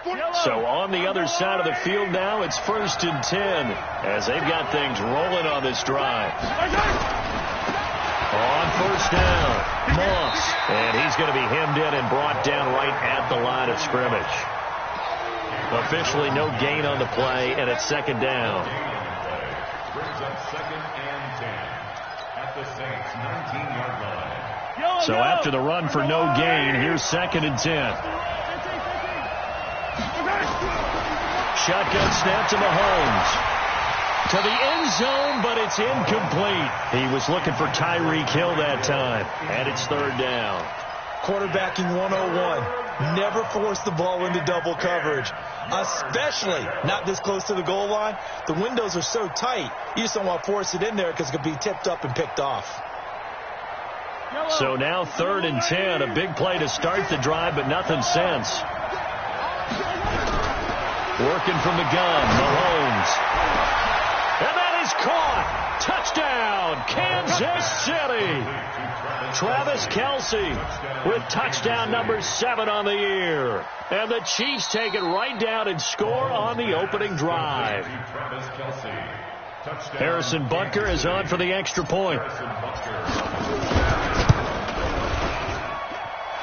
So on the other side of the field now, it's 1st and 10 as they've got things rolling on this drive. On 1st down, Moss. And he's going to be hemmed in and brought down right at the line of scrimmage. Officially no gain on the play, and it's 2nd down. Brings up 2nd and 10 at the Saints' 19-yard line. So after the run for no gain, here's 2nd and 10. Shotgun snap to Mahomes. To the end zone, but it's incomplete. He was looking for Tyreek Hill that time, and it's 3rd down. Quarterbacking 101. Never force the ball into double coverage, especially not this close to the goal line. The windows are so tight, you just don't want to force it in there because it could be tipped up and picked off. So now 3rd and 10, a big play to start the drive, but nothing since. Working from the gun, Mahomes. And that is caught. Touchdown, Kansas City. Travis Kelce with touchdown number 7 on the year. And the Chiefs take it right down and score on the opening drive. Harrison Butker is on for the extra point.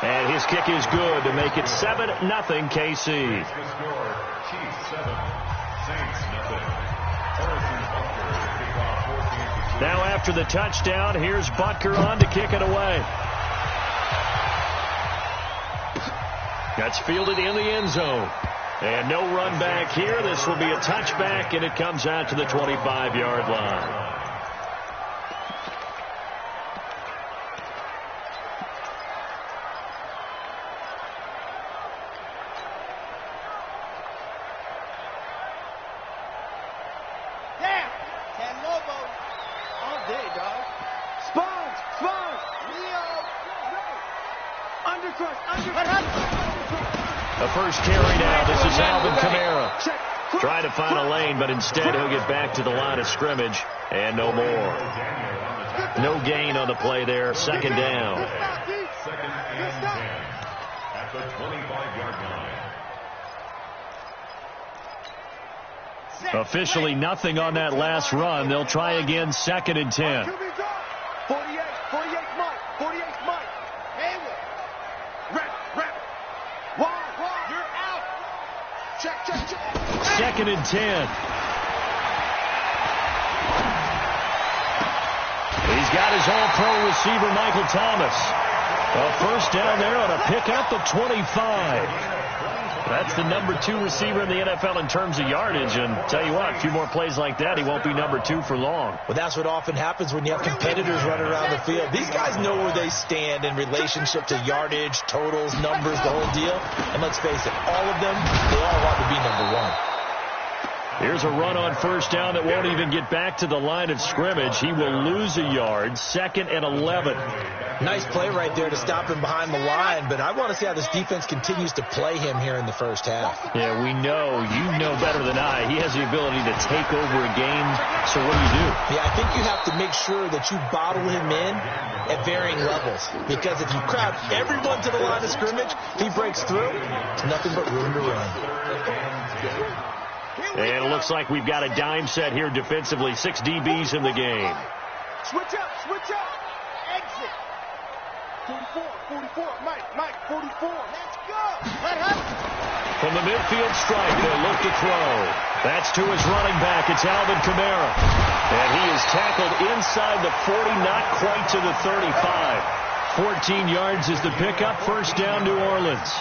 And his kick is good to make it 7-0 KC. Now after the touchdown, here's Butker on to kick it away. That's fielded in the end zone. And no run back here. This will be a touchback, and it comes out to the 25-yard line. A first carry now. This is Alvin Kamara. Trying to find a lane, but instead he'll get back to the line of scrimmage and no more. No gain on the play there. 2nd down. 2nd and 10 at the 25-yard line. Officially nothing on that last run. They'll try again. 2nd and 10. 48 Mike. 48 Mike. Hayward. Rep. Wall. You're out. Check. 2nd and 10. He's got his all-pro receiver, Michael Thomas. A first down there on a pick at the 25. That's the number 2 receiver in the NFL in terms of yardage. And tell you what, a few more plays like that, he won't be number 2 for long. Well, that's what often happens when you have competitors running around the field. These guys know where they stand in relationship to yardage, totals, numbers, the whole deal. And let's face it, all of them, they all want to be number 1. Here's a run on first down that won't even get back to the line of scrimmage. He will lose a yard. 2nd and 11. Nice play right there to stop him behind the line, but I want to see how this defense continues to play him here in the first half. Yeah, we know. You know better than I. He has the ability to take over a game. So what do? Yeah, I think you have to make sure that you bottle him in at varying levels, because if you crowd everyone to the line of scrimmage, he breaks through. It's nothing but room to run. And it looks like we've got a dime set here defensively. 6 DBs in the game. Switch up. Exit. 44. Mike, 44. Let's go. From the midfield stripe, they'll look to throw. That's to his running back. It's Alvin Kamara. And he is tackled inside the 40, not quite to the 35. 14 yards is the pickup. First down, New Orleans.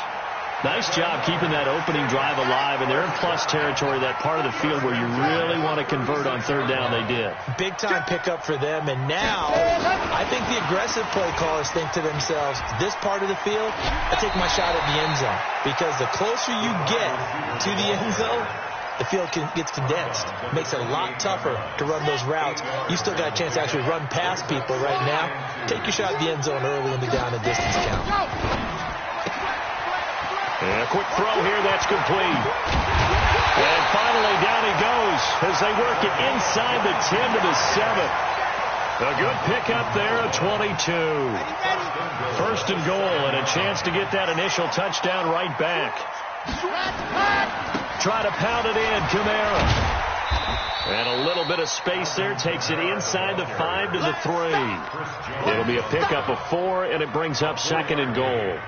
Nice job keeping that opening drive alive, and they're in plus territory, that part of the field where you really want to convert on 3rd down. They did. Big-time pickup for them, and now I think the aggressive play callers think to themselves, this part of the field, I take my shot at the end zone, because the closer you get to the end zone, the field gets condensed. It makes it a lot tougher to run those routes. You still got a chance to actually run past people right now. Take your shot at the end zone early in the down and distance count. And a quick throw here, that's complete. And finally down he goes as they work it inside the 10 to the 7. A good pickup there, a 22. First and goal, and a chance to get that initial touchdown right back. Try to pound it in, Kamara. And a little bit of space there. Takes it inside the 5 to the 3. It'll be a pickup of 4, and it brings up 2nd and goal.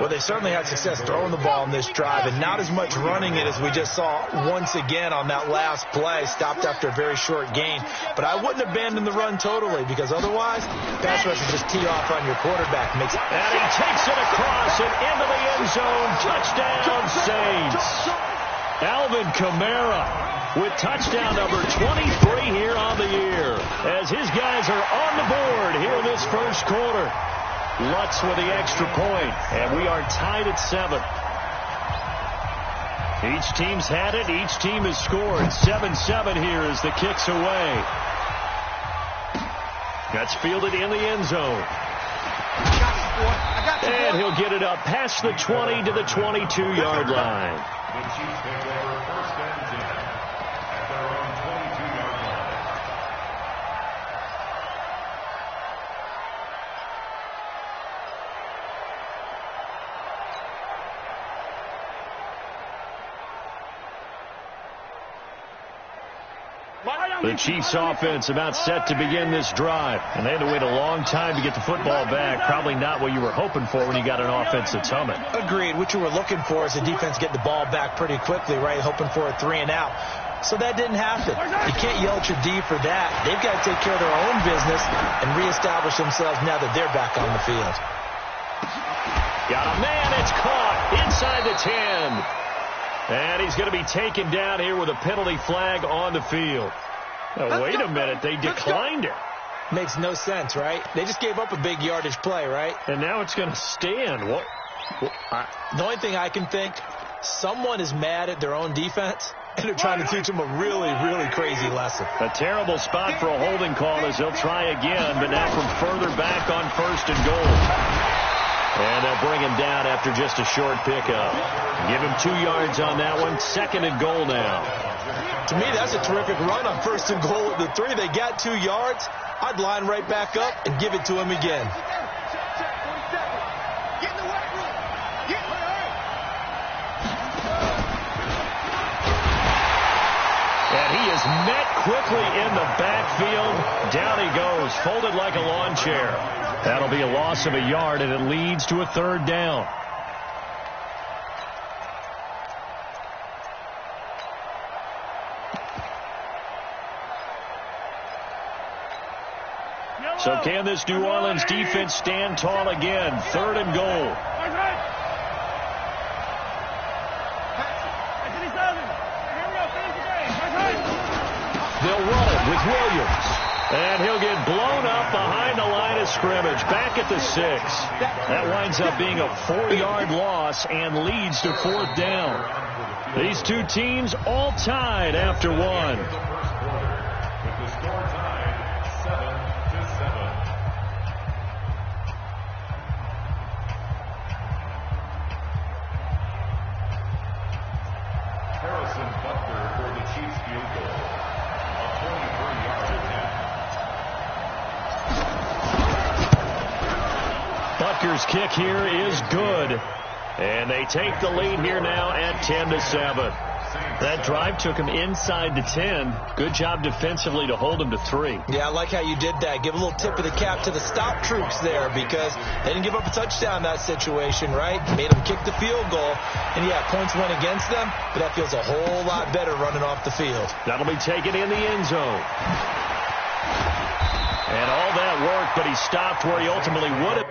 Well, they certainly had success throwing the ball in this drive, and not as much running it as we just saw once again on that last play. Stopped after a very short gain. But I wouldn't abandon the run totally, because otherwise, pass rush will just tee off on your quarterback. And he takes it across and into the end zone. Touchdown, Saints. Alvin Kamara with touchdown number 23 here on the year, as his guys are on the board here in this first quarter. Lutz with the extra point, and we are tied at 7. Each team's had it. Each team has scored. 7-7 here as the kick's away. That's fielded in the end zone. And he'll get it up past the 20 to the 22-yard line. The Chiefs take over 1st and 10 at their own 22-yard line. The Chiefs offense about set to begin this drive. And they had to wait a long time to get the football back. Probably not what you were hoping for when you got an offense that's humming. Agreed. What you were looking for is the defense get the ball back pretty quickly, right? Hoping for a 3 and out. So that didn't happen. You can't yell at your D for that. They've got to take care of their own business and reestablish themselves now that they're back on the field. Got a man. It's caught inside the 10. And he's going to be taken down here with a penalty flag on the field. Now, wait a minute. They declined it. Makes no sense, right? They just gave up a big yardage play, right? And now it's going to stand. What? The only thing I can think, someone is mad at their own defense, and they're trying to teach them a really, really crazy lesson. A terrible spot for a holding call as they'll try again, but now from further back on 1st and goal. And they'll bring him down after just a short pickup. Give him 2 yards on that one. 2nd and goal now. To me, that's a terrific run on 1st and goal at the 3. They got 2 yards. I'd line right back up and give it to him again. And he is met quickly in the backfield. Down he goes, folded like a lawn chair. That'll be a loss of a yard, and it leads to a 3rd down. So can this New Orleans defense stand tall again? 3rd and goal. They'll run it with Williams. And he'll get blown up behind the line of scrimmage. Back at the 6. That winds up being a 4-yard loss and leads to 4th down. These two teams all tied after 1. With the score tied 7-7. Harrison Butker for the Chiefs field goal. A 23-yard attempt. Butker's kick here is good. And they take the lead here now at 10-7. That drive took him inside the 10. Good job defensively to hold him to 3. Yeah, I like how you did that. Give a little tip of the cap to the stop troops there, because they didn't give up a touchdown in that situation, right? Made them kick the field goal. And, yeah, points went against them, but that feels a whole lot better running off the field. That'll be taken in the end zone. And all that worked, but he stopped where he ultimately would have.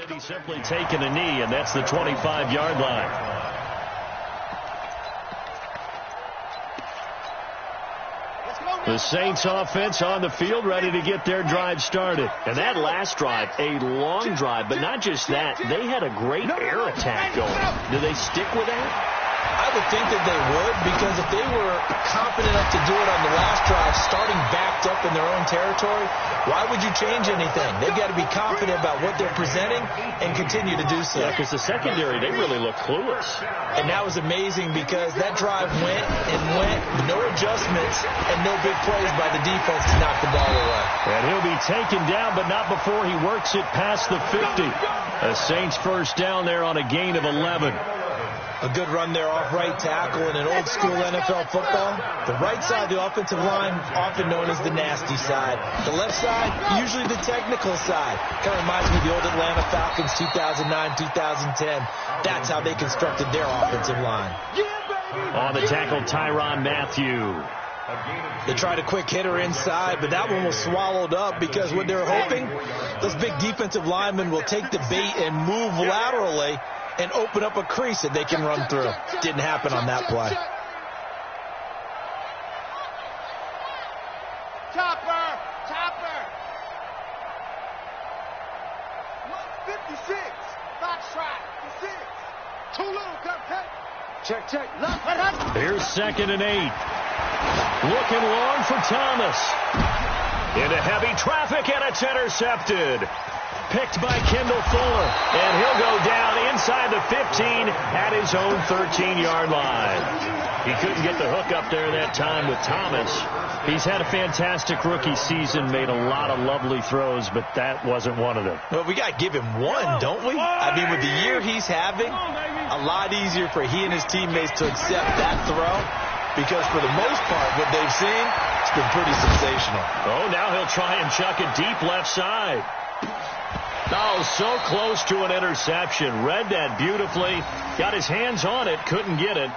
And he's simply taken a knee, and that's the 25-yard line. Let's go. The Saints offense on the field, ready to get their drive started. And that last drive, a long drive, but not just that. They had a great air attack going. Do they stick with that? I would think that they would, because if they were confident enough to do it on the last drive, starting backed up in their own territory, why would you change anything? They've got to be confident about what they're presenting and continue to do so. Yeah, because the secondary, they really look clueless. And that was amazing because that drive went and went, no adjustments and no big plays by the defense to knock the ball away. And he'll be taken down, but not before he works it past the 50. A Saints first down there on a gain of 11. A good run there off right tackle in an old-school NFL football. The right side of the offensive line, often known as the nasty side. The left side, usually the technical side. Kind of reminds me of the old Atlanta Falcons 2009, 2010. That's how they constructed their offensive line. On the tackle, Tyrann Mathieu. They tried a quick hitter inside, but that one was swallowed up because what they were hoping, those big defensive linemen will take the bait and move laterally and open up a crease that they can run through. Didn't happen on that play. Chopper! 156. Box track. 56. Too little, cut. Check. Left. Here's 2nd and 8. Looking long for Thomas. Into heavy traffic, and it's intercepted. Picked by Kendall Fuller, and he'll go down inside the 15 at his own 13-yard line. He couldn't get the hook up there that time with Thomas. He's had a fantastic rookie season, made a lot of lovely throws, but that wasn't one of them. Well, we got to give him one, don't we? I mean, with the year he's having, a lot easier for he and his teammates to accept that throw, because for the most part, what they've seen, it's been pretty sensational. Oh, now he'll try and chuck it deep left side. Oh, so close to an interception. Read that beautifully. Got his hands on it. Couldn't get it.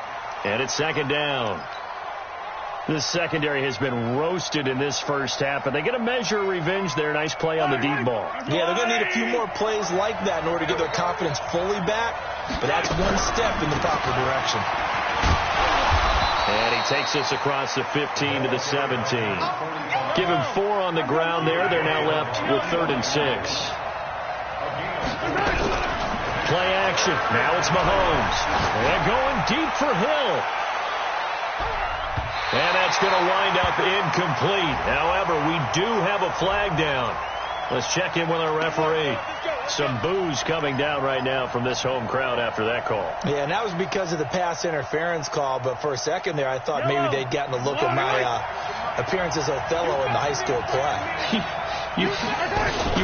And it's 2nd down. This secondary has been roasted in this first half, and they get a measure of revenge there. Nice play on the deep ball. Yeah, they're going to need a few more plays like that in order to get their confidence fully back. But that's one step in the proper direction. And he takes us across the 15 to the 17. Give him 4 on the ground there. They're now left with 3rd and 6. Play action. Now it's Mahomes. They're going deep for Hill. And that's going to wind up incomplete. However, we do have a flag down. Let's check in with our referee. Some boos coming down right now from this home crowd after that call. Yeah, and that was because of the pass interference call. But for a second there, I thought maybe they'd gotten a look at my appearance as Othello in the high school play. You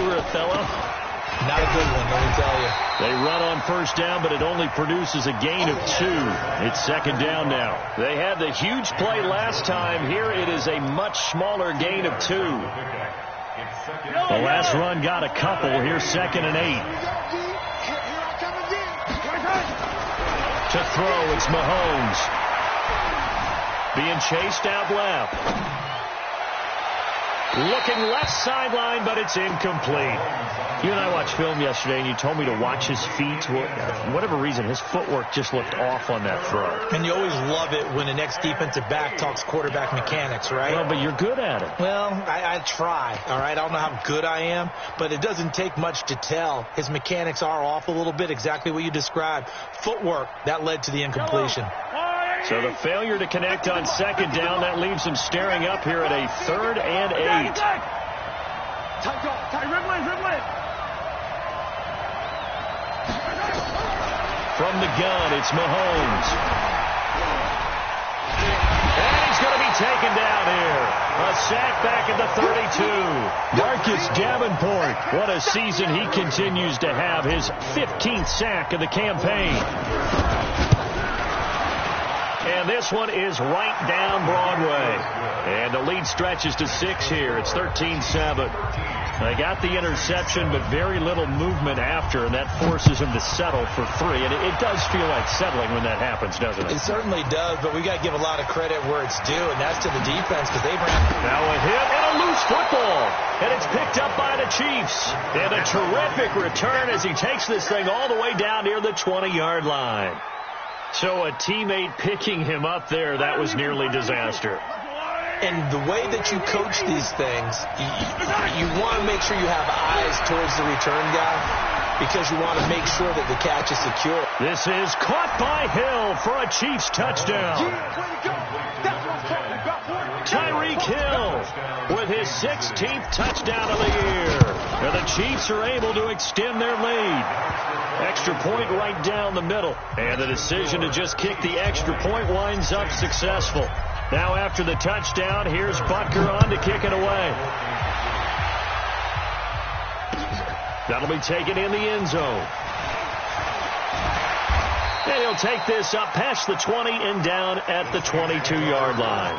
were Othello? Not a good one, let me tell you. They run on first down, but it only produces a gain of 2. It's 2nd down now. They had the huge play last time. Here it is a much smaller gain of 2. The last run got a couple. Here's 2nd and 8. To throw, it's Mahomes. Being chased out left. Looking left sideline, but it's incomplete. You and I watched film yesterday, and you told me to watch his feet. For whatever reason, his footwork just looked off on that throw. And you always love it when the next defensive back talks quarterback mechanics, right? Well, but you're good at it. Well, I try, all right? I don't know how good I am, but it doesn't take much to tell. His mechanics are off a little bit, exactly what you described. Footwork, that led to the incompletion. So the failure to connect on 2nd down, that leaves him staring up here at a 3rd and 8. From the gun, it's Mahomes. And he's going to be taken down here. A sack back at the 32. Marcus Davenport. What a season he continues to have. His 15th sack of the campaign. And this one is right down Broadway. And the lead stretches to 6 here. It's 13-7. They got the interception, but very little movement after, and that forces him to settle for 3. And it does feel like settling when that happens, doesn't it? It certainly does, but we got to give a lot of credit where it's due, and that's to the defense, because they ran. Now a hit and a loose football. And it's picked up by the Chiefs. And a terrific return as he takes this thing all the way down near the 20-yard line. So a teammate picking him up there, that was nearly disaster. And the way that you coach these things, you want to make sure you have eyes towards the return guy because you want to make sure that the catch is secure. This is caught by Hill for a Chiefs touchdown. Tyreek Hill with his 16th touchdown of the year. And the Chiefs are able to extend their lead. Extra point right down the middle. And the decision to just kick the extra point winds up successful. Now after the touchdown, here's Butker on to kick it away. That'll be taken in the end zone. And he'll take this up past the 20 and down at the 22-yard line.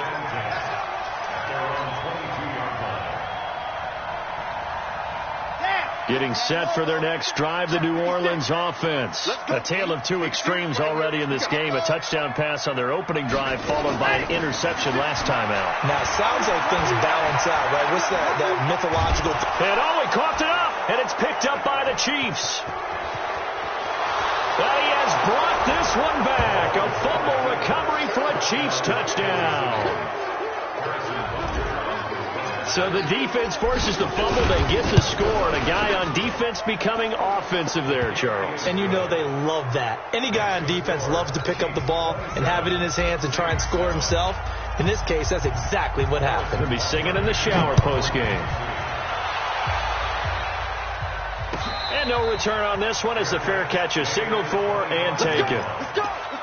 Getting set for their next drive, the New Orleans offense. A tale of two extremes already in this game. A touchdown pass on their opening drive, followed by an interception last time out. Now, it sounds like things balance out, right? What's that mythological... And he coughed it up, and it's picked up by the Chiefs. Well, he has brought this one back. A fumble recovery for a Chiefs touchdown. So the defense forces the fumble. They get the score, and a guy on defense becoming offensive there, Charles. And you know they love that. Any guy on defense loves to pick up the ball and have it in his hands and try and score himself. In this case, that's exactly what happened. He'll be singing in the shower postgame. And no return on this one as the fair catch is signaled for and taken.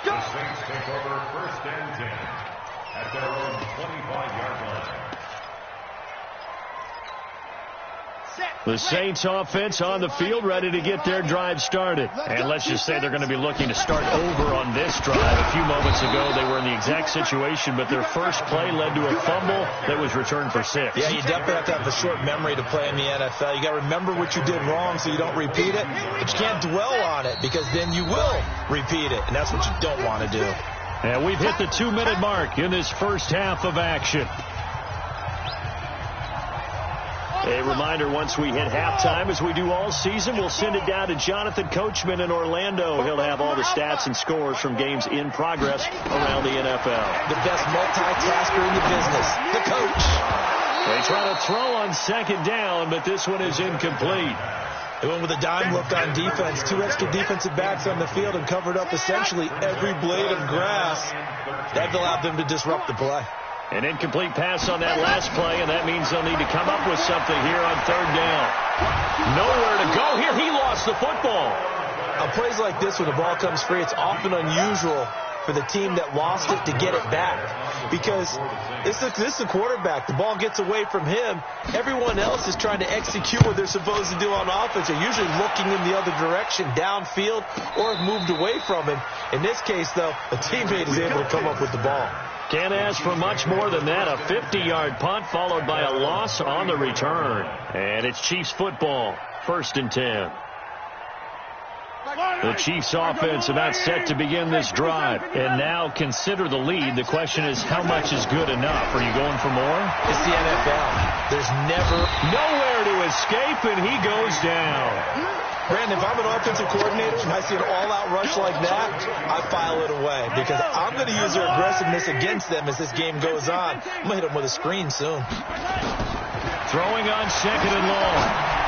The Saints take over 1st and 10 at their own 25-yard line. The Saints offense on the field ready to get their drive started. And let's just say they're going to be looking to start over on this drive. A few moments ago, they were in the exact situation, but their first play led to a fumble that was returned for 6. Yeah, you definitely have to have a short memory to play in the NFL. You got to remember what you did wrong so you don't repeat it, but you can't dwell on it because then you will repeat it, and that's what you don't want to do. And we've hit the 2-minute mark in this first half of action. A reminder, once we hit halftime, as we do all season, we'll send it down to Jonathan Coachman in Orlando. He'll have all the stats and scores from games in progress around the NFL. The best multitasker in the business, the coach. They try to throw on second down, but this one is incomplete. They went with a dime look on defense. 2 extra defensive backs on the field and covered up essentially every blade of grass. That allowed them to disrupt the play. An incomplete pass on that last play, and that means they'll need to come up with something here on 3rd down. Nowhere to go here. He lost the football. On plays like this, when the ball comes free, it's often unusual for the team that lost it to get it back. Because this is the quarterback. The ball gets away from him. Everyone else is trying to execute what they're supposed to do on offense. They're usually looking in the other direction, downfield, or have moved away from him. In this case, though, a teammate is able to come up with the ball. Can't ask for much more than that. A 50-yard punt followed by a loss on the return. And it's Chiefs football, 1st and 10. The Chiefs offense about set to begin this drive. And now consider the lead. The question is, how much is good enough? Are you going for more? It's the NFL. There's never nowhere to escape, and he goes down. Brandon, if I'm an offensive coordinator and I see an all-out rush like that, I file it away because I'm going to use their aggressiveness against them as this game goes on. I'm going to hit them with a screen soon. Throwing on 2nd and long.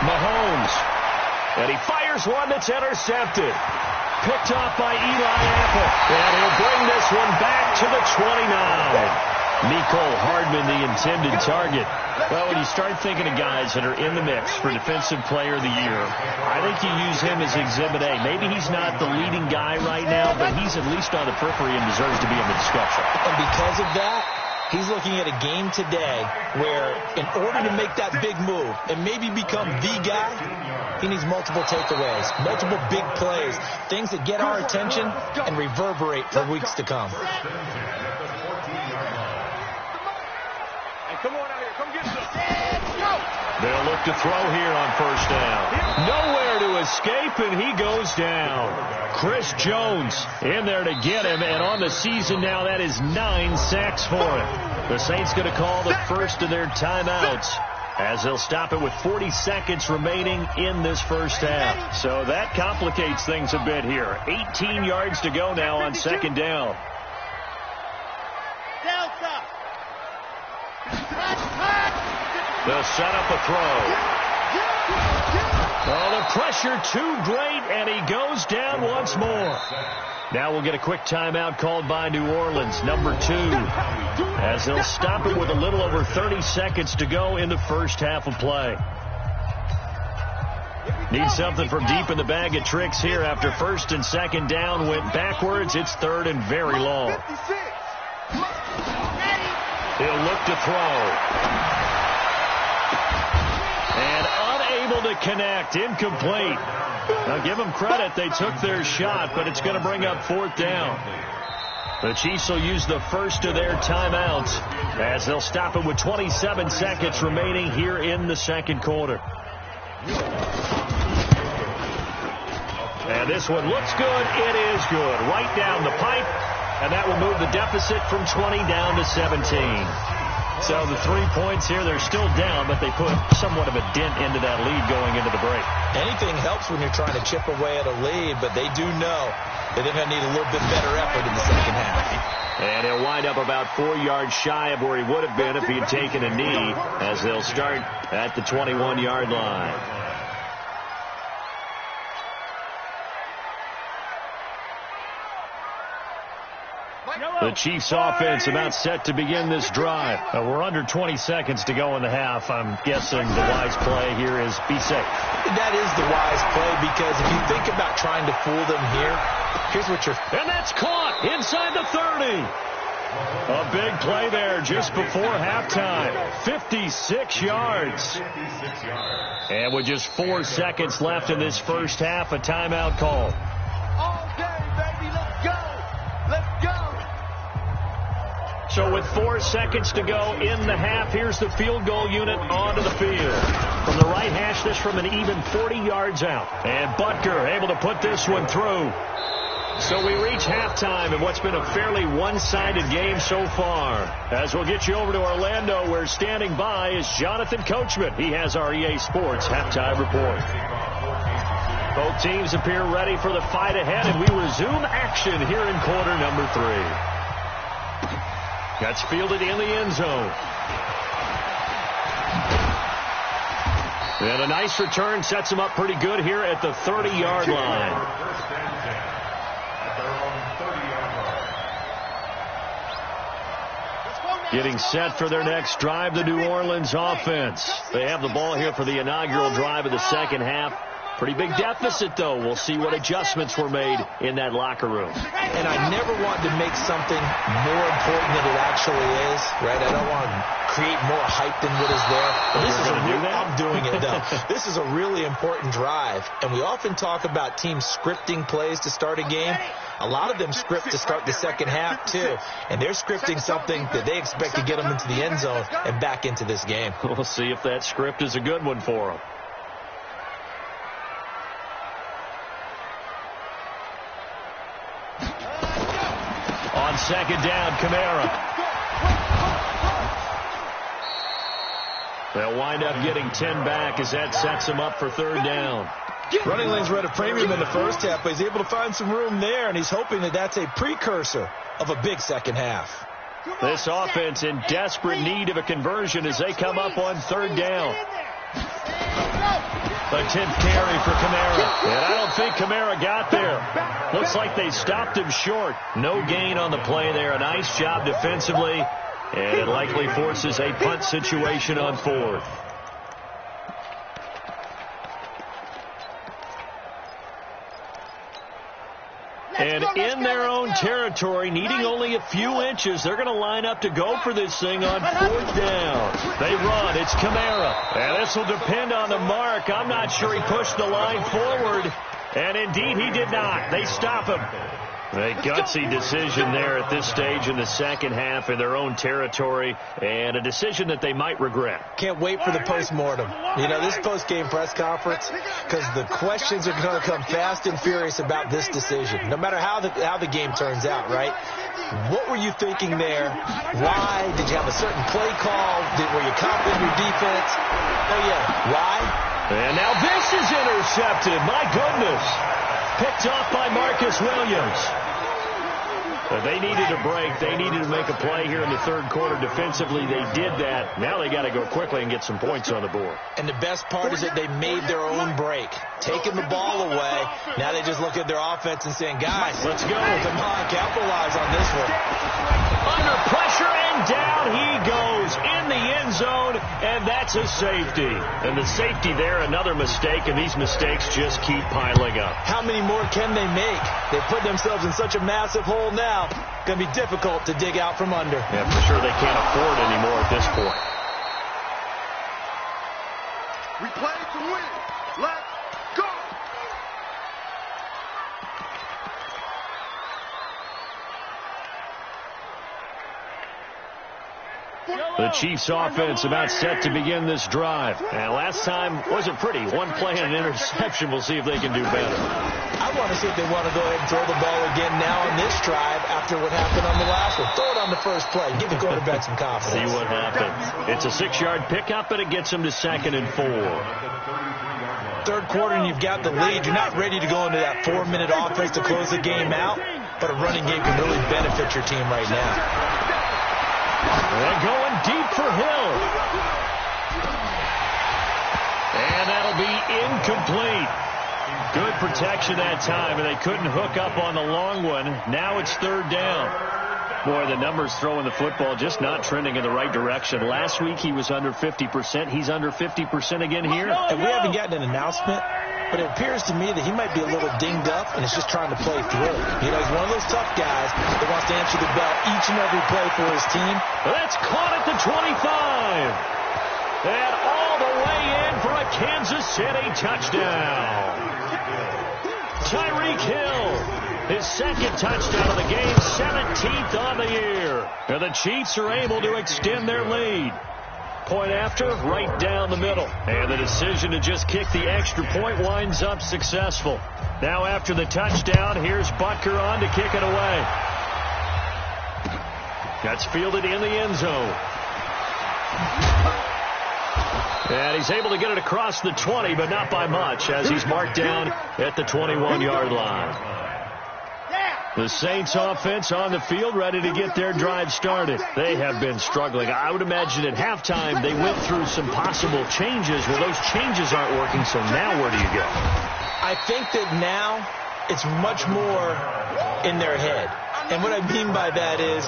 Mahomes. And he fires one that's intercepted. Picked off by Eli Apple. And he'll bring this one back to the 29. Mecole Hardman, the intended target. Well, when you start thinking of guys that are in the mix for Defensive Player of the Year, I think you use him as Exhibit A. Maybe he's not the leading guy right now, but he's at least on the periphery and deserves to be in the discussion. And because of that, he's looking at a game today where in order to make that big move and maybe become the guy, he needs multiple takeaways, multiple big plays, things that get our attention and reverberate for weeks to come. Come on out here. Come get some. They'll look to throw here on 1st down. Nowhere to escape, and he goes down. Chris Jones in there to get him, and on the season now, that is 9 sacks for him. The Saints going to call the first of their timeouts as they'll stop it with 40 seconds remaining in this first half. So that complicates things a bit here. 18 yards to go now on 2nd down. They'll set up a throw. Oh, the pressure too great, and he goes down once more. Now we'll get a quick timeout called by New Orleans, number 2, as they'll stop it with a little over 30 seconds to go in the first half of play. Need something from deep in the bag of tricks here after first and second down went backwards. It's third and very long. He'll look to throw. And unable to connect. Incomplete. Now give them credit. They took their shot, but it's going to bring up fourth down. The Chiefs will use the first of their timeouts as they'll stop it with 27 seconds remaining here in the second quarter. And this one looks good. It is good. Right down the pipe. And that will move the deficit from 20 down to 17. So the 3 points here, they're still down, but they put somewhat of a dent into that lead going into the break. Anything helps when you're trying to chip away at a lead, but they do know that they're going to need a little bit better effort in the second half. And he'll wind up about 4 yards shy of where he would have been if he had taken a knee, as they'll start at the 21-yard line. The Chiefs offense about set to begin this drive. We're under 20 seconds to go in the half. I'm guessing the wise play here is be safe. That is the wise play, because if you think about trying to fool them here, here's what you're... And that's caught inside the 30. A big play there just before halftime. 56 yards. And with just 4 seconds left in this first half, a timeout call. All day, baby. Let's go. Let's go. So with 4 seconds to go in the half, here's the field goal unit onto the field. From the right hash, this from an even 40 yards out. And Butker able to put this one through. So we reach halftime in what's been a fairly one-sided game so far. As we'll get you over to Orlando, where standing by is Jonathan Coachman. He has our EA Sports halftime report. Both teams appear ready for the fight ahead, and we resume action here in quarter number 3. That's fielded in the end zone. And a nice return sets him up pretty good here at the 30-yard line. Getting set for their next drive, the New Orleans offense. They have the ball here for the inaugural drive of the second half. Pretty big deficit, though. We'll see what adjustments were made in that locker room. And I never want to make something more important than it actually is, right? I don't want to create more hype than what is there. But this is I'm doing it, though. This is a really important drive. And we often talk about teams scripting plays to start a game. A lot of them script to start the second half, too. And they're scripting something that they expect to get them into the end zone and back into this game. We'll see if that script is a good one for them. On second down, Kamara. They'll wind up getting 10 back as that sets them up for third down. Running lanes were at a premium in the first half, but he's able to find some room there, and he's hoping that that's a precursor of a big second half. This offense in desperate need of a conversion as they come up on third down. The 10th carry for Kamara. And I don't think Kamara got there. Looks like they stopped him short. No gain on the play there. A nice job defensively. And it likely forces a punt situation on fourth. And in their own territory, needing only a few inches, they're going to line up to go for this thing on fourth down. They run. It's Kamara. And this will depend on the mark. I'm not sure he pushed the line forward. And indeed, he did not. They stop him. A gutsy decision there at this stage in the second half in their own territory, and a decision that they might regret. Can't wait for the postmortem. You know, this post-game press conference, because the questions are going to come fast and furious about this decision, no matter how the game turns out, right? What were you thinking there? Why? Did you have a certain play call? Were you confident in your defense? Oh, yeah. Why? And now this is intercepted. My goodness. Picked off by Marcus Williams. They needed a break. They needed to make a play here in the third quarter. Defensively, they did that. Now they got to go quickly and get some points on the board. And the best part is that they made their own break. Taking the ball away, now they just look at their offense and saying, guys, let's go. Come on, capitalize on this one. Under pressure, and down he goes in the end zone, and that's a safety. And the safety there, another mistake, and these mistakes just keep piling up. How many more can they make? They put themselves in such a massive hole now. Going to be difficult to dig out from under. Yeah, for sure they can't afford anymore at this point. We play to win. Let's go. The Chiefs offense about set to begin this drive. And last time wasn't pretty. One play and an interception. We'll see if they can do better. I want to see if they want to go ahead and throw the ball again now on this drive after what happened on the last one. Throw it on the first play. Give the quarterback some confidence. See what happens. It's a 6-yard pickup, and it gets them to 2nd and 4. Third quarter, and you've got the lead. You're not ready to go into that 4-minute offense to close the game out, but a running game can really benefit your team right now. They're going deep for Hill. And that'll be incomplete. Good protection that time, and they couldn't hook up on the long one. Now it's 3rd down. Boy, the numbers throwing the football just not trending in the right direction. Last week he was under 50%. He's under 50% again here. And we haven't gotten an announcement, but it appears to me that he might be a little dinged up and is just trying to play through. You know, he's one of those tough guys that wants to answer the bell each and every play for his team. That's caught at the 25. And all the way in for a Kansas City touchdown. Tyreek Hill, his 2nd touchdown of the game, 17th on the year. And the Chiefs are able to extend their lead. Point after, right down the middle. And the decision to just kick the extra point winds up successful. Now after the touchdown, here's Butker on to kick it away. That's fielded in the end zone. And he's able to get it across the 20, but not by much, as he's marked down at the 21-yard line. The Saints offense on the field, ready to get their drive started. They have been struggling. I would imagine at halftime they went through some possible changes. Well, those changes aren't working, so now where do you go? I think that now it's much more in their head. And what I mean by that is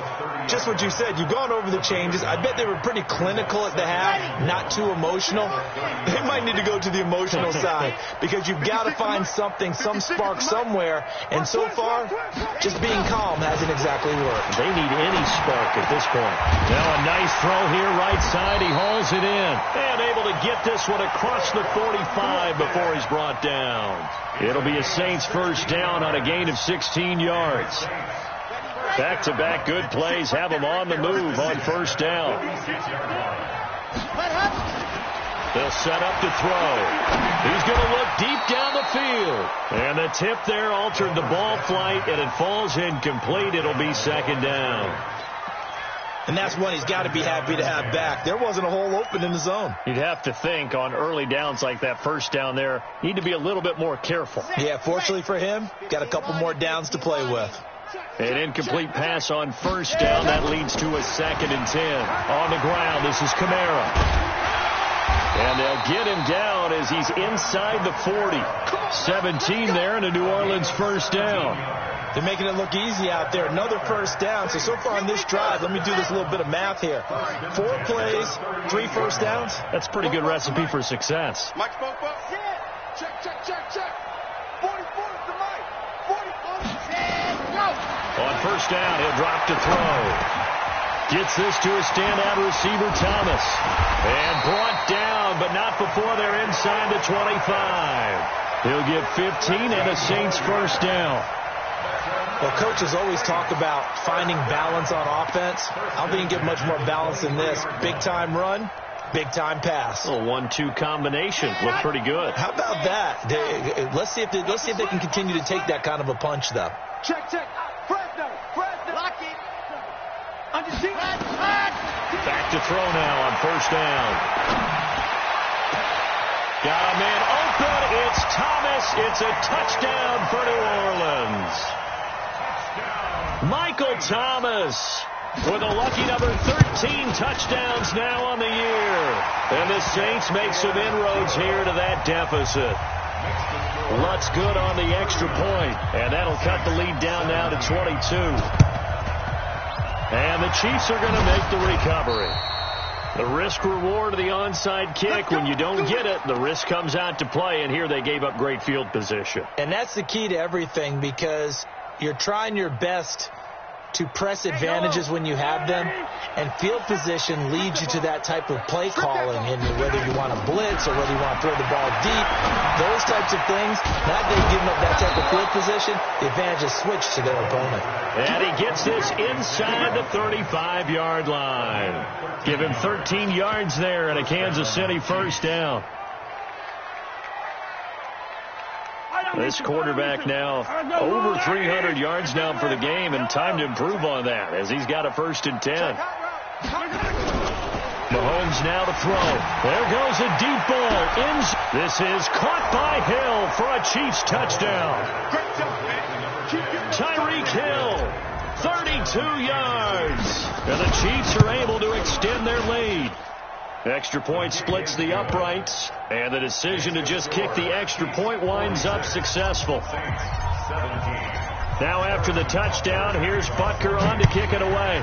just what you said. You've gone over the changes. I bet they were pretty clinical at the half, not too emotional. They might need to go to the emotional side because you've got to find something, some spark somewhere. And so far, just being calm hasn't exactly worked. They need any spark at this point. Now a nice throw here, right side. He hauls it in. And able to get this one across the 45 before he's brought down. It'll be a Saints first down on a gain of 16 yards. Back-to-back good plays have them on the move on first down. They'll set up to throw. He's going to look deep down the field. And the tip there altered the ball flight, and it falls incomplete. It'll be 2nd down. And that's one he's got to be happy to have back. There wasn't a hole open in the zone. You'd have to think on early downs like that first down there, need to be a little bit more careful. Yeah, fortunately for him, got a couple more downs to play with. An incomplete pass on first down. That leads to a 2nd and 10. On the ground, this is Kamara. And they'll get him down as he's inside the 40. 17 there and a New Orleans first down. They're making it look easy out there. Another first down. So far on this drive, let me do this little bit of math here. 4 plays, 3 first downs. That's a pretty good recipe for success. Mike spoke up. Check. 44 to Mike. 44. On first down, he'll drop to throw. Gets this to a standout receiver, Thomas. And brought down, but not before they're inside the 25. He'll get 15 and a Saints first down. Well, coaches always talk about finding balance on offense. I don't think you can get much more balance than this. Big-time run, big-time pass. A 1-2 combination. Looked pretty good. How about that? Let's see if they can continue to take that kind of a punch, though. Check. Fresno. Lock it. Back to throw now on first down. Got a man open. It's Thomas. It's a touchdown for New Orleans. Michael Thomas with a lucky number 13 touchdowns now on the year. And the Saints make some inroads here to that deficit. Lutz good on the extra point, and that'll cut the lead down now to 22. And the Chiefs are going to make the recovery. The risk reward of the onside kick, when you don't get it, the risk comes out to play, and here they gave up great field position. And that's the key to everything, because you're trying your best to press advantages when you have them, and field position leads you to that type of play calling, and whether you want to blitz or whether you want to throw the ball deep, those types of things. Now they've given up that type of field position, the advantage is switched to their opponent. And he gets this inside the 35-yard line. Give him 13 yards there and a Kansas City first down. This quarterback now over 300 yards now for the game, and time to improve on that as he's got a 1st and 10. Mahomes now to throw. There goes a deep ball. This is caught by Hill for a Chiefs touchdown. Tyreek Hill, 32 yards. And the Chiefs are able to extend their lead. Extra point splits the uprights, and the decision to just kick the extra point winds up successful. Now after the touchdown, here's Butker on to kick it away.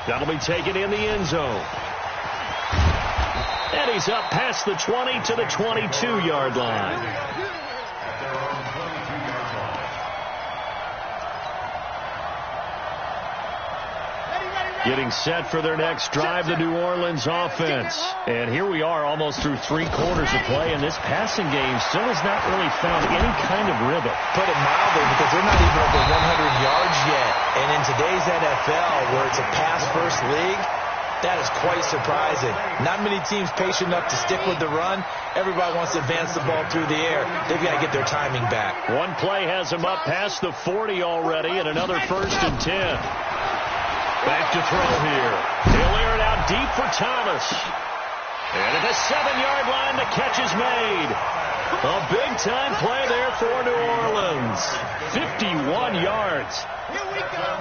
That'll be taken in the end zone. And he's up past the 20 to the 22-yard line. Getting set for their next drive, the New Orleans offense. And here we are almost through 3 quarters of play, and this passing game still has not really found any kind of rhythm. Put it mildly, because they're not even over 100 yards yet. And in today's NFL, where it's a pass-first league, that is quite surprising. Not many teams patient enough to stick with the run. Everybody wants to advance the ball through the air. They've got to get their timing back. One play has them up past the 40 already, and another 1st and 10. Back to throw here. He'll air it out deep for Thomas. And at the 7-yard line, the catch is made. A big-time play there for New Orleans. 51 yards. Here we go.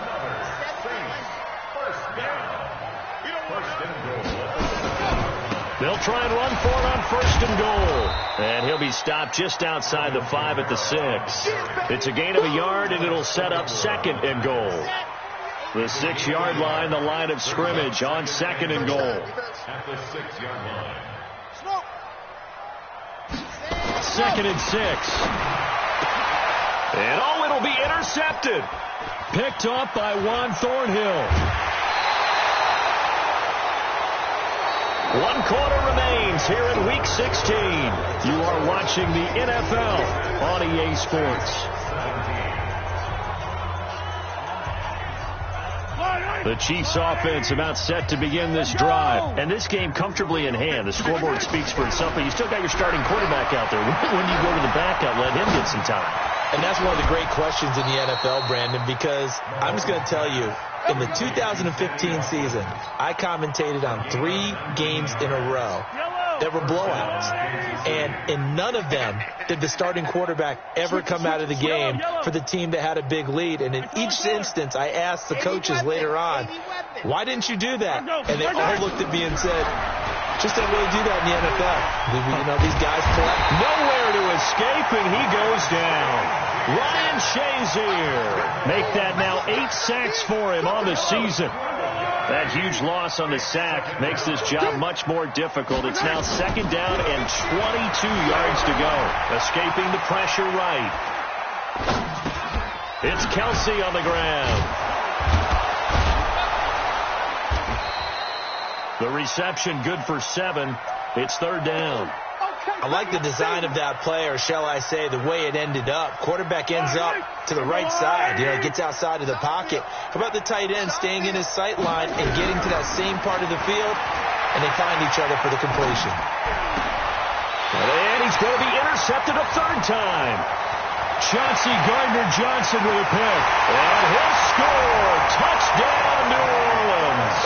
They'll try and run for it on 1st and goal. And he'll be stopped just outside the 5 at the 6. It's a gain of a yard, and it'll set up 2nd and goal. The 6-yard line, the line of scrimmage on 2nd and goal. At the 6-yard line. 2nd and 6. And it'll be intercepted. Picked up by Juan Thornhill. 1 quarter remains here in Week 16. You are watching the NFL on EA Sports. The Chiefs offense about set to begin this drive. And this game comfortably in hand. The scoreboard speaks for itself, but you still got your starting quarterback out there. When you go to the backup, let him get some time. And that's one of the great questions in the NFL, Brandon, because I'm just going to tell you, in the 2015 season, I commentated on 3 games in a row that were blowouts. And in none of them did the starting quarterback ever come out of the game for the team that had a big lead. And in each instance, I asked the coaches later on, why didn't you do that? And they all looked at me and said, just don't really do that in the NFL. You know, these guys play. Nowhere to escape, and he goes down. Ryan Shazier. Make that now 8 sacks for him on the season. That huge loss on the sack makes this job much more difficult. It's now 2nd down and 22 yards to go. Escaping the pressure right. It's Kelsey on the ground. The reception good for 7. It's 3rd down. I like the design of that play, or shall I say the way it ended up. Quarterback ends up to the right side. You know, gets outside of the pocket. How about the tight end staying in his sight line and getting to that same part of the field, and they find each other for the completion. And he's going to be intercepted a 3rd time. Chauncey Gardner-Johnson with a pick. And he'll score. Touchdown, New Orleans.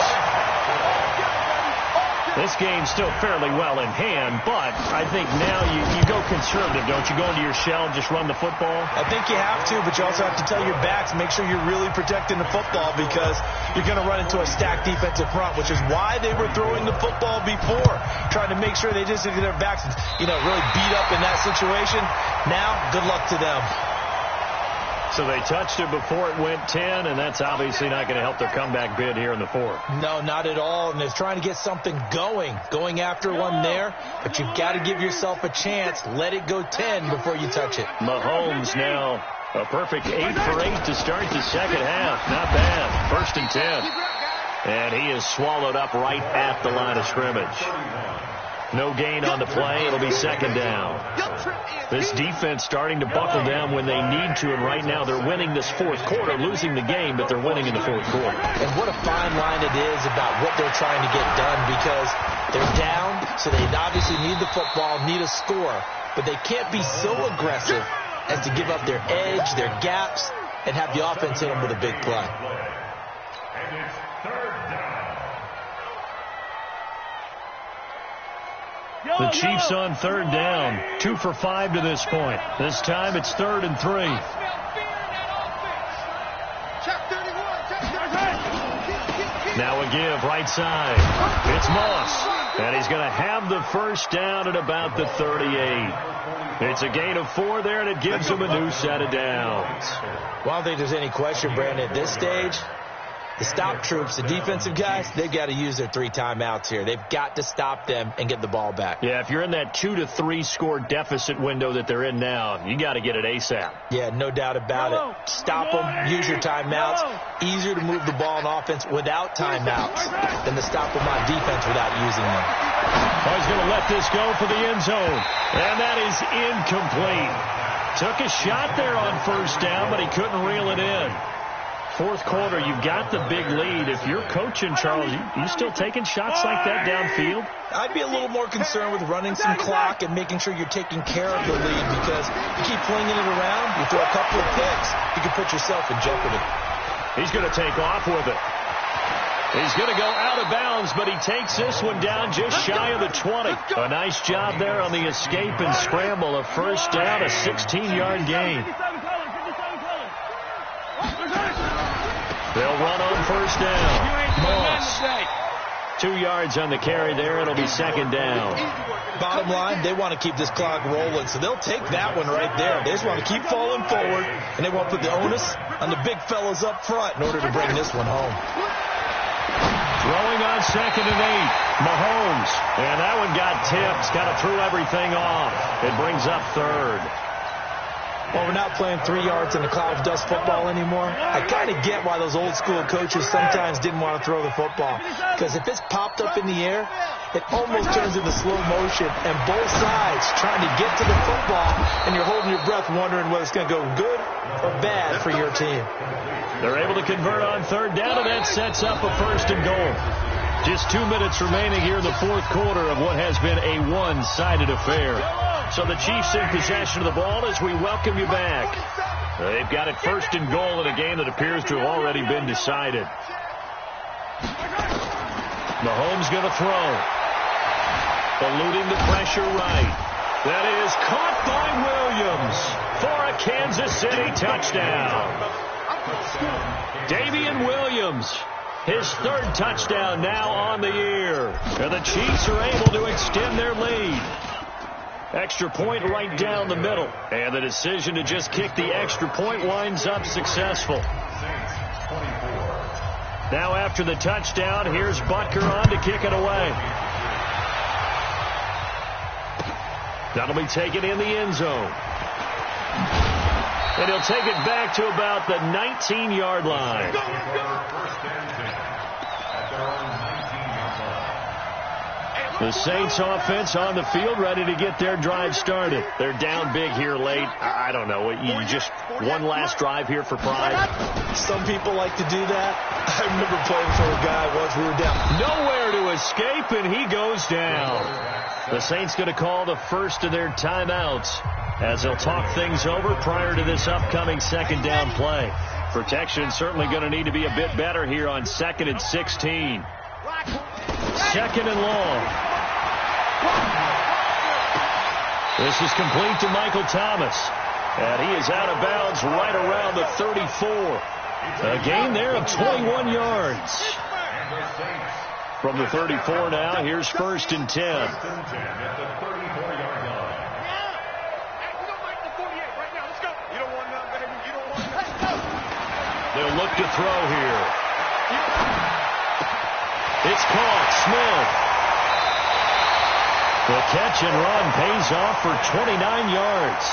This game's still fairly well in hand, but I think now you go conservative, don't you? Go into your shell and just run the football? I think you have to, but you also have to tell your backs, make sure you're really protecting the football because you're going to run into a stacked defensive front, which is why they were throwing the football before, trying to make sure they just get their backs, really beat up in that situation. Now, good luck to them. So they touched it before it went 10, and that's obviously not going to help their comeback bid here in the fourth. No, not at all, and they're trying to get something going after one there, but you've got to give yourself a chance. Let it go 10 before you touch it. Mahomes now a perfect 8 for 8 to start the second half. Not bad. 1st and 10. And he is swallowed up right at the line of scrimmage. No gain on the play. It'll be 2nd down. This defense starting to buckle down when they need to, and right now they're winning this fourth quarter, losing the game, but they're winning in the fourth quarter. And what a fine line it is about what they're trying to get done because they're down, so they obviously need the football, need a score, but they can't be so aggressive as to give up their edge, their gaps, and have the offense hit them with a big play. And it's 3rd down. The Chiefs on 3rd down. 2 for 5 to this point. This time it's 3rd and 3. Now a give right side. It's Moss. And he's going to have the first down at about the 38. It's a gain of 4 there, and it gives him a new set of downs. Well, I don't think there's any question, Brandon, at this stage. The stop troops, the defensive guys, they've got to use their 3 timeouts here. They've got to stop them and get the ball back. Yeah, if you're in that 2 to 3 score deficit window that they're in now, you got to get it ASAP. Yeah, no doubt about it. Stop them, use your timeouts. Easier to move the ball on offense without timeouts than to stop them on defense without using them. Oh, he's going to let this go for the end zone. And that is incomplete. Took a shot there on 1st down, but he couldn't reel it in. Fourth quarter, you've got the big lead. If you're coaching, Charles, you still taking shots like that downfield? I'd be a little more concerned with running some clock and making sure you're taking care of the lead because you keep flinging it around, you throw a couple of picks, you can put yourself in jeopardy. He's going to take off with it. He's going to go out of bounds, but he takes this one down just shy of the 20. A nice job there on the escape and scramble. A first down, a 16-yard gain. They'll run on 1st down. Moss. 2 yards on the carry there. It'll be 2nd down. Bottom line, they want to keep this clock rolling, so they'll take that one right there. They just want to keep falling forward, and they want to put the onus on the big fellas up front in order to bring this one home. Throwing on 2nd and 8. Mahomes. And that one got tipped. Kind of threw everything off. It brings up 3rd. Well, we're not playing 3 yards in a cloud of dust football anymore. I kind of get why those old school coaches sometimes didn't want to throw the football. Because if it's popped up in the air, it almost turns into slow motion. And both sides trying to get to the football, and you're holding your breath wondering whether it's going to go good or bad for your team. They're able to convert on 3rd down, and that sets up a 1st and goal. Just 2 minutes remaining here in the fourth quarter of what has been a one-sided affair. So the Chiefs in possession of the ball as we welcome you back. They've got it 1st and goal in a game that appears to have already been decided. Mahomes going to throw. Eluding the pressure right. That is caught by Williams for a Kansas City touchdown. Davian Williams, his 3rd touchdown now on the year. And the Chiefs are able to extend their lead. Extra point right down the middle. And the decision to just kick the extra point winds up successful. Now after the touchdown, here's Butker on to kick it away. That'll be taken in the end zone. And he'll take it back to about the 19-yard line. The Saints offense on the field ready to get their drive started. They're down big here late. I don't know. You just one last drive here for pride. Some people like to do that. I remember playing for a guy once we were down. Nowhere to escape, and he goes down. The Saints going to call the first of their timeouts as they'll talk things over prior to this upcoming 2nd down play. Protection certainly going to need to be a bit better here on 2nd and 16. second and long. This is complete to Michael Thomas. And he is out of bounds right around the 34. A gain there of 21 yards. From the 34 now, here's 1st and 10. They'll look to throw here. It's caught. Smith. The catch and run pays off for 29 yards.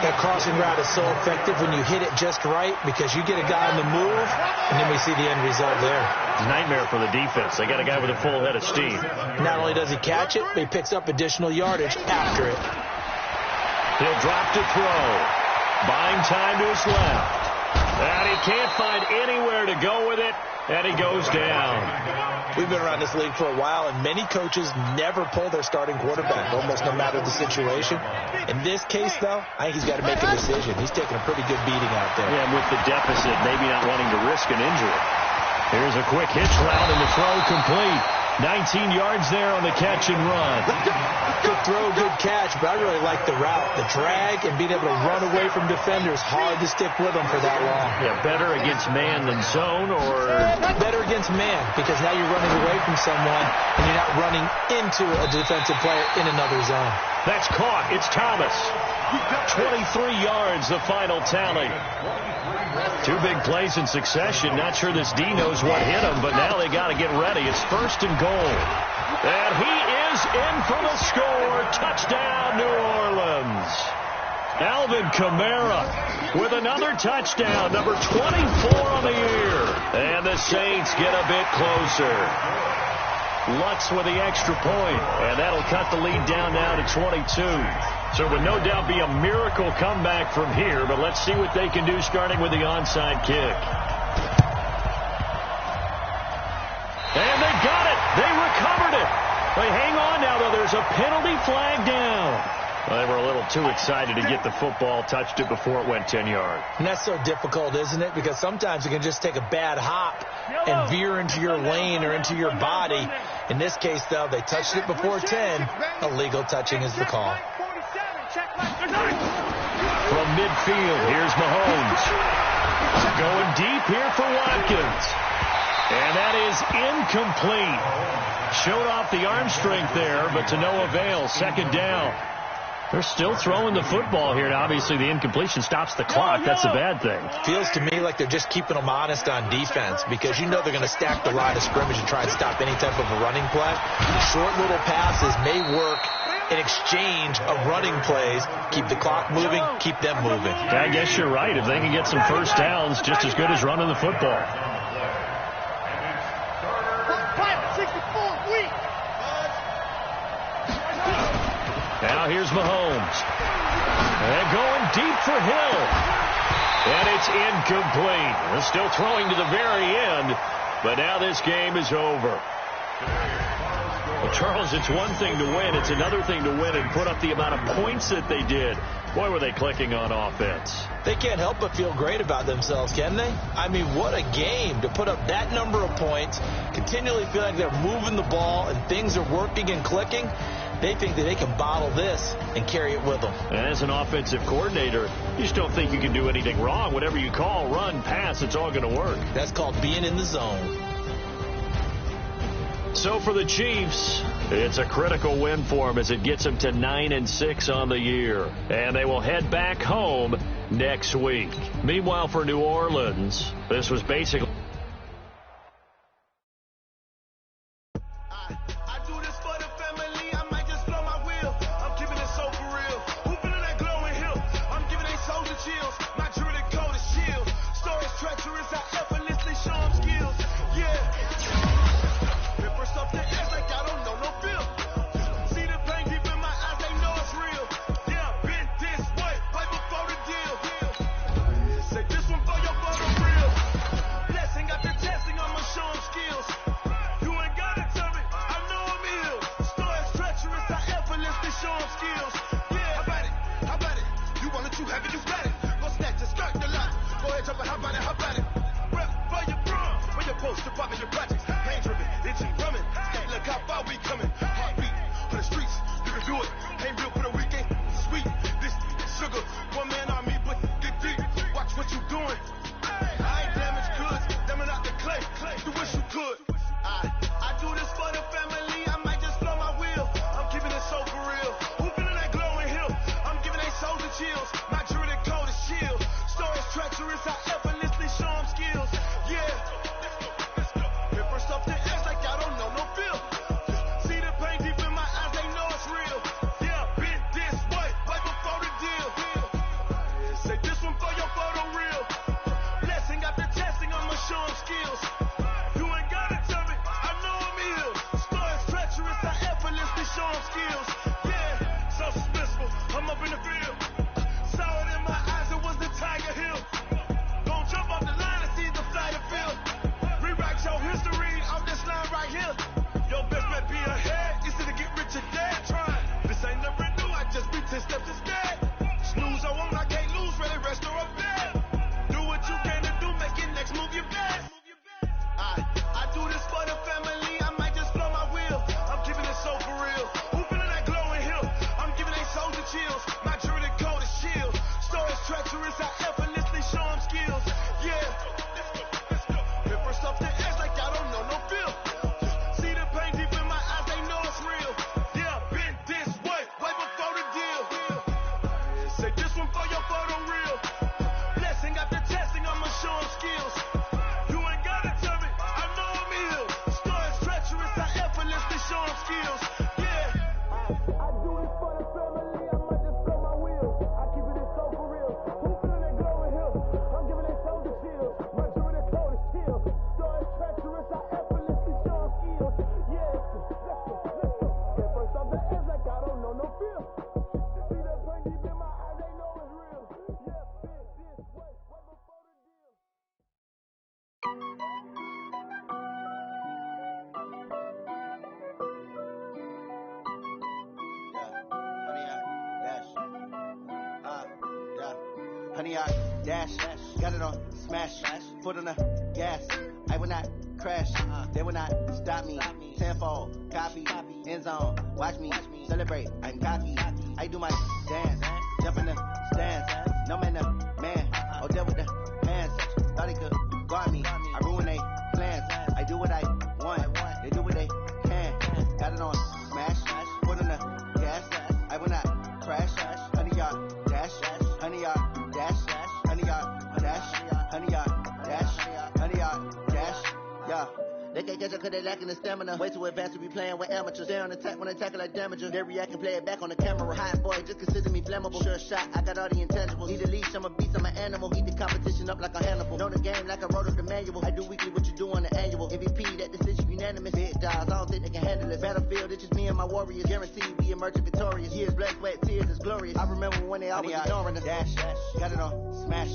That crossing route is so effective when you hit it just right because you get a guy on the move, and then we see the end result there. It's a nightmare for the defense. They got a guy with a full head of steam. Not only does he catch it, but he picks up additional yardage after it. He'll drop to throw. Buying time to his left. And he can't find anywhere to go with it, and he goes down. We've been around this league for a while, and many coaches never pull their starting quarterback, almost no matter the situation. In this case, though, I think he's got to make a decision. He's taking a pretty good beating out there. Yeah, with the deficit, maybe not wanting to risk an injury. Here's a quick hitch route, and the throw complete. 19 yards there on the catch and run. Good throw, good catch, but I really like the route. The drag and being able to run away from defenders, hard to stick with them for that long. Yeah, better against man than zone, or? Better against man, because now you're running away from someone and you're not running into a defensive player in another zone. That's caught. It's Thomas. 23 yards, the final tally. 2 big plays in succession. Not sure this D knows what hit him, but now they got to get ready. It's 1st and goal. And he is in for the score. Touchdown, New Orleans. Alvin Kamara with another touchdown, number 24 on the year. And the Saints get a bit closer. Lutz with the extra point, and that'll cut the lead down now to 22. So it would no doubt be a miracle comeback from here, but let's see what they can do starting with the onside kick. And they got it. They recovered it. They hang on now, though. There's a penalty flag down. Well, they were a little too excited to get the football, touched it before it went 10 yards. And that's so difficult, isn't it? Because sometimes you can just take a bad hop and veer into your lane or into your body. In this case, though, they touched it before 10. Illegal touching is the call. From midfield, here's Mahomes. Going deep here for Watkins. And that is incomplete. Showed off the arm strength there, but to no avail. 2nd down. They're still throwing the football here. And obviously, the incompletion stops the clock. That's a bad thing. Feels to me like they're just keeping them honest on defense because you know they're going to stack the line of scrimmage and try and stop any type of a running play. Short little passes may work in exchange of running plays. Keep the clock moving, keep them moving. I guess you're right. If they can get some first downs, just as good as running the football. Now here's Mahomes. And going deep for Hill. And it's incomplete. They're still throwing to the very end, but now this game is over. Well, Charles, it's one thing to win. It's another thing to win and put up the amount of points that they did. Boy, were they clicking on offense. They can't help but feel great about themselves, can they? I mean, what a game to put up that number of points, continually feel like they're moving the ball and things are working and clicking. They think that they can bottle this and carry it with them. And as an offensive coordinator, you just don't think you can do anything wrong. Whatever you call, run, pass, it's all going to work. That's called being in the zone. So for the Chiefs, it's a critical win for them as it gets them to 9-6 on the year. And they will head back home next week. Meanwhile, for New Orleans, this was basically... treacherous, I effortlessly show them skills. Yeah. Hit first off the edge like I don't know no feel. See the pain deep in my eyes, they know it's real. Yeah, been this way, way before the deal. Say this one for your photo reel. Blessing after testing, I'ma show them skills. You ain't gotta tell me, I know I'm ill. Stories treacherous, I effortlessly show them skills. Yeah, so suspenseful, I'm up in the field. Saw it in my eyes, it was the Tiger Hill. Don't jump off the line and see the flight of field. Rewrite your history off this line right here. Your best bet be ahead, easy to get rich or dead trying. This ain't never new, I just be 10 steps instead. Snooze or won't, I can't lose, ready, rest or a bed. Do what you can to do, make your next move your best. I do this for the family, I might just blow my wheel. I'm keeping it so for real. Who feeling that glowing hill? I'm giving they souls the chills. My jewelry coat is shield. Stories treacherous, I effortlessly show them skills. Yeah. Hit first off the edge like I don't know no feel. See the pain deep in my eyes, they know it's real. Yeah, been this way, way before the deal. Say this one for your photo reel. Blessing after testing, I'ma show them skills. You ain't gotta tell me, I know I'm ill. Stories treacherous, I effortlessly show them skills. Yeah. I do this for the family, I might just blow my wheel. I keep it so for real. Who feeling that glowing hill? I'm giving they souls the chills. My jewelry coat is chill. Stories treacherous, I effortlessly show them skills. Yeah. Let's go. Get first off the edge like I don't know no feel. See that pain deep in my eyes, they know it's real. Yeah, been this way, way before the deal. Honey, I dash, got it on smash, foot on the gas. I will not crash, they will not stop me. Tenfold, copy, end zone, watch me celebrate. I'm cocky, I do my dance, jump in the stands. No man, the man, oh deal with the hands. Thought he could guard me, I ruin they plans. I do what I want, they do what they can. Got it on smash, foot on the gas. I will not crash, honey, y'all dash, honey, y'all dash, honey, y'all dash, honey, y'all dash, honey, y'all dash, yeah. They can't catch up cause they lacking the stamina. Way too advanced to be playing with amateurs. Stay on attack when they tackle like damager. They react and play it back on the camera. Hot boy, just consider me flammable. Sure shot, I got all the intangibles. Need a leash, I'm a beast, I'm an animal. Eat the competition up like a Hannibal. Know the game like I wrote up the manual. I do weekly what you do on the annual. MVP, that decision unanimous. Big dogs, I don't think they can handle it. Battlefield, it's just me and my warriors. Guaranteed we emerge victorious. Years, blood, sweat, tears, is glorious. I remember when they always ignoring us. Dash, got it on smash,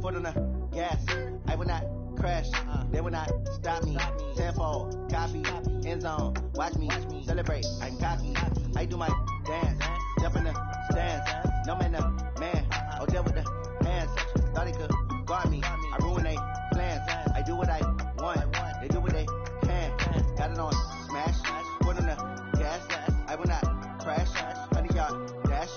foot on the gas. I will not crash, they will not stop me. Tenfold, copy, end zone, watch me celebrate. I'm cocky, I do my dance, jump in the stands. No man, the man, oh deal with the hands. Thought he could guard me, I ruin they plans. I do what I want, they do what they can. Got it on smash, foot on the gas. I will not crash, honey, y'all dash,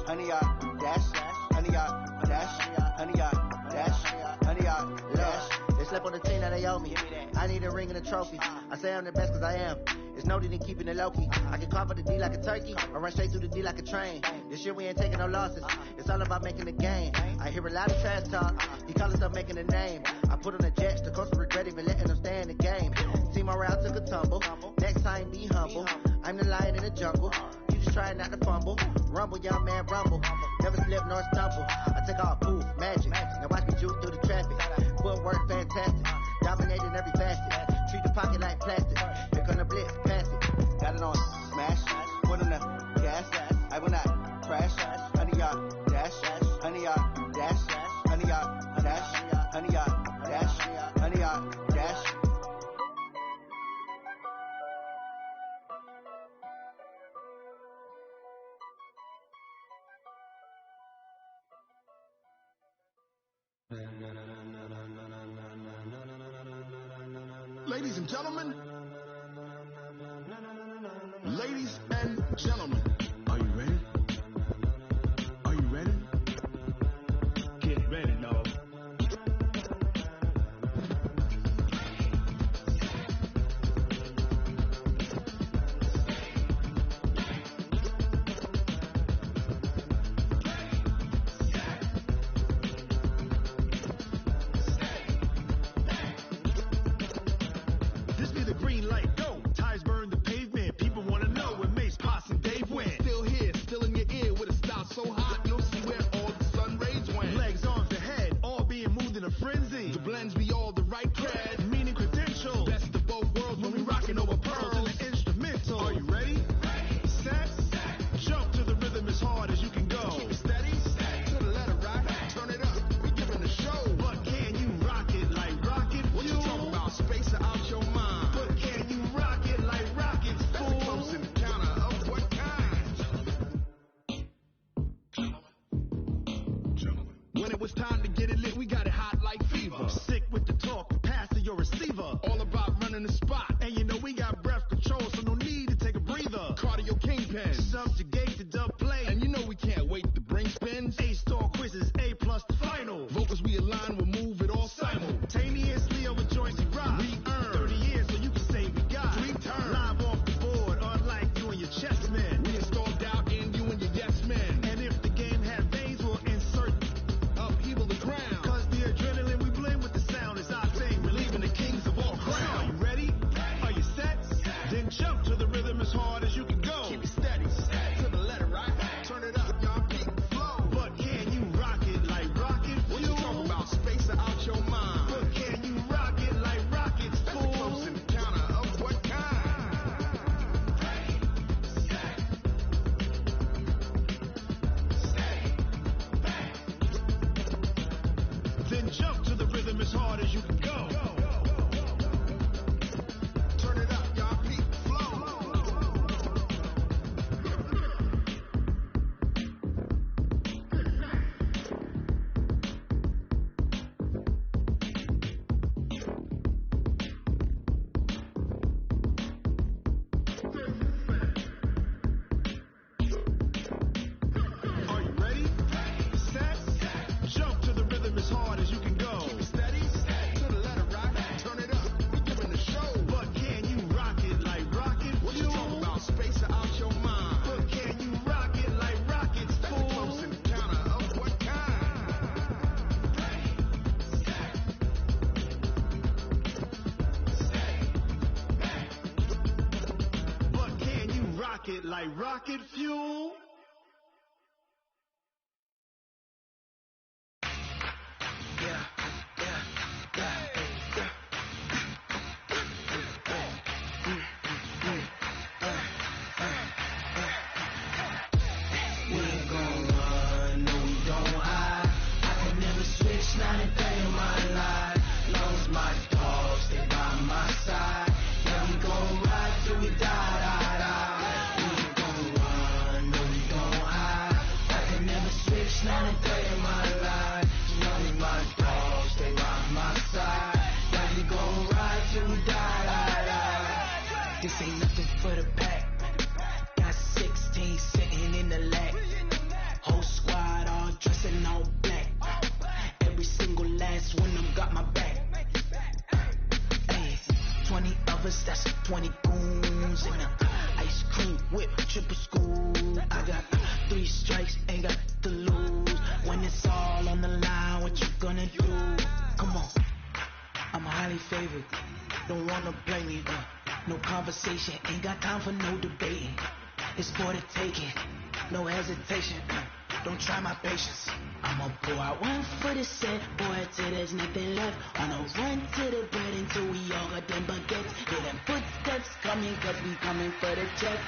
honey, y'all dash, honey, y'all dash, honey, y'all dash, honey, y'all dash. They slept on the team that they owe me. I need a ring and a trophy. I say I'm the best cause I am. It's no need in keeping it low-key. I can carve up the D like a turkey or run straight through the D like a train. This year we ain't taking no losses. It's all about making the game. I hear a lot of trash talk. He call himself making a name. I put on the jets. The coach will regret even letting them stay in the game. Team morale took a tumble. Next time be humble. I'm the lion in the jungle. You just try not to fumble. Rumble, young man, rumble. Never slip nor stumble. I take all poof, magic. Now watch me juke through the traffic. Footwork fantastic. Dominating every facet. Treat the pocket like plastic. Here come the blitz, pass it. Got it on smash. Foot on the gas. I will not crash. Honey, y'all dash. Honey, y'all dash. Honey, y'all dash. Honey, y'all dash. Honey, y'all dash. Ladies and gentlemen, ladies and gentlemen, are you ready? Are you ready? Get ready, dog. it's time to get it lit. We got it hot like fever. Sick with the talk, pass to your receiver. All about running the spot. And you know we got breath control, so no need to take a breather. Cardio kingpin, subjugate the dub play. And you know we can't wait to bring spins. A-star quizzes, A+ the final. Vocals we align, we'll move it all simultaneously over joints we rock. We earn 30 years, so you can say we got 3 turns. Live off the board, unlike you and your chess men. We installed doubt in you and your yes men. And if the game had veins, we'll insert upheaval the ground. Cause the adrenaline we blend with the sound is our thing. Relieving the kings of all crowns. Are you ready? Are you set? Then jump to the rhythm as hard as you can go. Keep it steady, to the letter, right? Turn it up, y'all, keep the flow. But can you rock it like rocket fuel? What you talking about? Space out your mind. But can you rock it like rockets, fool? That's a close encounter of what kind? Then jump to the rhythm as hard as you can go. Turn it up, y'all, keep the flow. Are you ready? Set? Jump to the rhythm as hard as you can go. Keep it steady, to the letter, right? Turn it up, we're giving the show. But can you rock it like rocket fuel? What you talking about? Space out your mind. But can you rock it like rockets, fool? That's a close encounter of what kind? But can you rock it like rocket fuel? We ain't gon' run, no we don't hide. I can never switch, not a day in my life. Long as my dogs stay by my side. Yeah, we gon' ride till we die, die, die. We ain't gon' run, no we don't hide. I can never switch, not a day in my life. Long as my dogs stay by my side. Yeah, we gon' ride till we die, die, die. This ain't nothing for the pack. Got 16 sitting in the lag. Whole squad all dressed in all black. Every single last one of them got my back. Hey, 20 of us, that's 20 goons. And ice cream whip, triple school. I got 3 strikes, ain't got to lose. When it's all on the line, what you gonna do? Come on, I'm highly favored. Don't wanna play me, no conversation. Ain't got time for no debating. It's for the taking, no hesitation. Don't try my patience. I'ma pull out one for the set, boy, till there's nothing left. On a run to the bread until we all got them baguettes. Hear them footsteps coming, cause we coming for the check.